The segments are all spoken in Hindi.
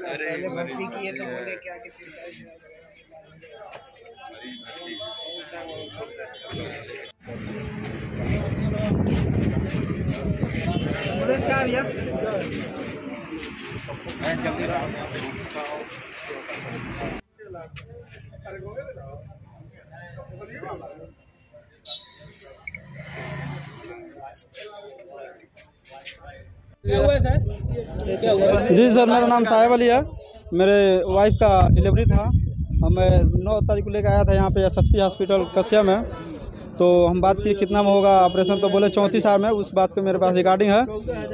पहले भर्ती किए तो बोले क्या कि जी सर, मेरा नाम साहेब अली है। मेरे वाइफ का डिलीवरी था और मैं 9 तारीख को लेकर आया था यहाँ पे SSP हॉस्पिटल कस्या में। तो हम बात किए कितना में होगा ऑपरेशन, तो बोले 34,000 में। उस बात के मेरे पास रिकॉर्डिंग है।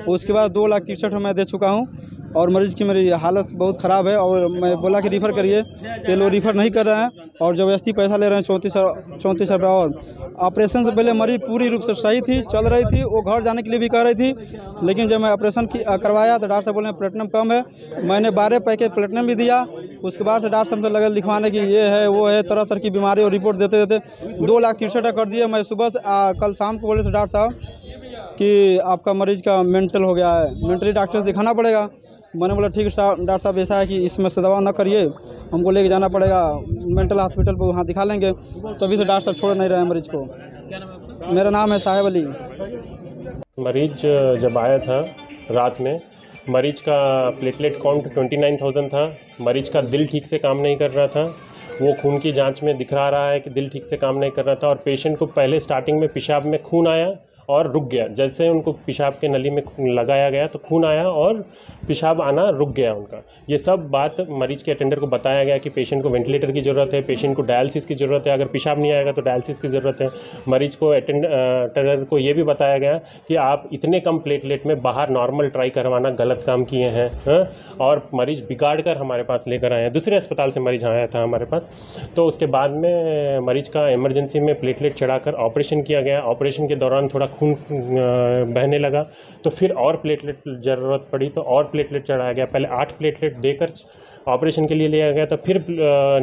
उसके बाद 2,63,000 मैं दे चुका हूँ और मरीज़ की मेरी हालत बहुत ख़राब है और मैं बोला कि रिफ़र करिए, ये लोग रिफ़र नहीं कर रहे हैं और ज़बरदस्ती पैसा ले रहे हैं 34,000 रुपये। और ऑपरेशन से पहले मरीज़ पूरी रूप से सही थी, चल रही थी, वो घर जाने के लिए भी कह रही थी। लेकिन जब मैं ऑपरेशन करवाया तो डॉक्टर साहब बोले प्लेटिनम कम है। मैंने 12 पैकेट प्लेटिनम भी दिया। उसके बाद से डॉक्टर साहब से लगे लिखवाने की ये है वो है, तरह तरह की बीमारी और रिपोर्ट देते देते 2,63,000 कर दिए। मैं सुबह से कल शाम को बोले थे डॉक्टर साहब कि आपका मरीज़ का मेंटल हो गया है, मेंटली डॉक्टर से दिखाना पड़ेगा। मैंने बोला ठीक है डॉक्टर साहब, ऐसा है कि इसमें से दवा ना करिए, हमको लेके जाना पड़ेगा मेंटल हॉस्पिटल पर, वहाँ दिखा लेंगे। तभी से डॉक्टर साहब छोड़ नहीं रहे हैं मरीज़ को। मेरा नाम है साहेब अली। मरीज जब आया था रात में, मरीज का प्लेटलेट काउंट 29,000 था। मरीज का दिल ठीक से काम नहीं कर रहा था। वो खून की जांच में दिखा रहा है कि दिल ठीक से काम नहीं कर रहा था। और पेशेंट को पहले स्टार्टिंग में पेशाब में खून आया और रुक गया। जैसे उनको पेशाब के नली में लगाया गया तो खून आया और पेशाब आना रुक गया उनका। ये सब बात मरीज के अटेंडर को बताया गया कि पेशेंट को वेंटिलेटर की ज़रूरत है, पेशेंट को डायलिसिस की ज़रूरत है, अगर पेशाब नहीं आएगा तो डायलिसिस की ज़रूरत है। मरीज को अटेंडर को ये भी बताया गया कि आप इतने कम प्लेटलेट में बाहर नॉर्मल ट्राई करवाना गलत काम किए हैं। और मरीज़ बिगाड़ कर हमारे पास लेकर आए हैं। दूसरे अस्पताल से मरीज़ आया था हमारे पास। तो उसके बाद में मरीज का इमरजेंसी में प्लेटलेट चढ़ाकर ऑपरेशन किया गया। ऑपरेशन के दौरान थोड़ा खून बहने लगा तो फिर और प्लेटलेट ज़रूरत पड़ी तो और प्लेटलेट चढ़ाया गया। पहले 8 प्लेटलेट देकर ऑपरेशन के लिए लिया गया, तो फिर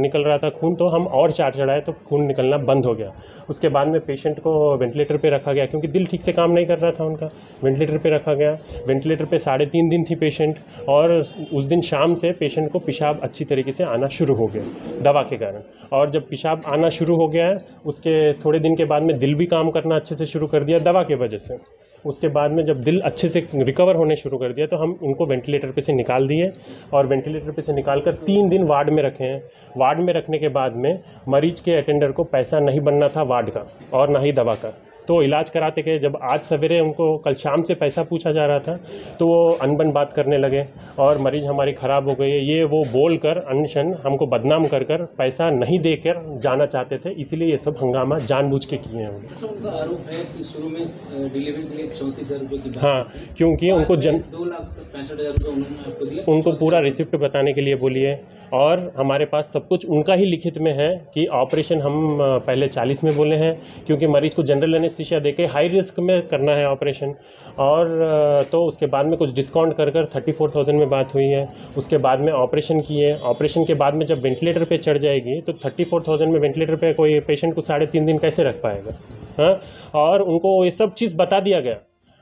निकल रहा था खून, तो हम और 4 चढ़ाए तो खून निकलना बंद हो गया। उसके बाद में पेशेंट को वेंटिलेटर पे रखा गया क्योंकि दिल ठीक से काम नहीं कर रहा था उनका। वेंटिलेटर पे रखा गया। वेंटिलेटर पे 3.5 दिन थी पेशेंट और उस दिन शाम से पेशेंट को पेशाब अच्छी तरीके से आना शुरू हो गया दवा के कारण। और जब पेशाब आना शुरू हो गया है उसके थोड़े दिन के बाद में दिल भी काम करना अच्छे से शुरू कर दिया दवा के वजह से। उसके बाद में जब दिल अच्छे से रिकवर होने शुरू कर दिया तो हम उनको वेंटिलेटर पे से निकाल दिए और वेंटिलेटर पे से निकालकर 3 दिन वार्ड में रखे हैं। वार्ड में रखने के बाद में मरीज के अटेंडर को पैसा नहीं बनना था वार्ड का और ना ही दवा का। तो इलाज कराते गए, जब आज सवेरे उनको कल शाम से पैसा पूछा जा रहा था तो वो अनबन बात करने लगे और मरीज हमारी ख़राब हो गई है ये वो बोल कर अनशन हमको बदनाम कर कर पैसा नहीं देकर जाना चाहते थे। इसीलिए ये सब हंगामा जानबूझ के किए हैं। उनका आरोप है कि शुरू में डिलीवरी के लिए 34,000 रुपये की बात, हाँ, क्योंकि उनको 2,65,000 रुपये उन्होंने आपको दिया। उनको पूरा रिसिप्ट बताने के लिए बोलिए और हमारे पास सब कुछ उनका ही लिखित में है कि ऑपरेशन हम पहले 40 में बोले हैं क्योंकि मरीज़ को जनरल एनेस्थीसिया देके हाई रिस्क में करना है ऑपरेशन। और तो उसके बाद में कुछ डिस्काउंट कर 34,000 में बात हुई है। उसके बाद में ऑपरेशन किए। ऑपरेशन के बाद में जब वेंटिलेटर पे चढ़ जाएगी तो 34,000 में वेंटिलेटर पे कोई पेशेंट को 3.5 दिन कैसे रख पाएगा। हाँ, और उनको ये सब चीज़ बता दिया गया।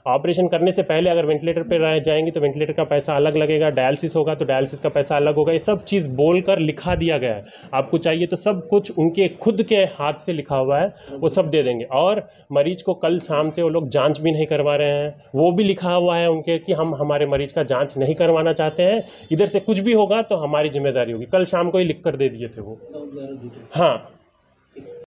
ऑपरेशन करने से पहले अगर वेंटिलेटर पे रह जाएंगे तो वेंटिलेटर का पैसा अलग लगेगा, डायलिसिस होगा तो डायलिसिस का पैसा अलग होगा। ये सब चीज़ बोलकर लिखा दिया गया है। आपको चाहिए तो सब कुछ उनके खुद के हाथ से लिखा हुआ है, वो सब दे देंगे। और मरीज को कल शाम से वो लोग जांच भी नहीं करवा रहे हैं, वो भी लिखा हुआ है उनके कि हम हमारे मरीज का जाँच नहीं करवाना चाहते हैं। इधर से कुछ भी होगा तो हमारी जिम्मेदारी होगी। कल शाम को ही लिख कर दे दिए थे वो। हाँ।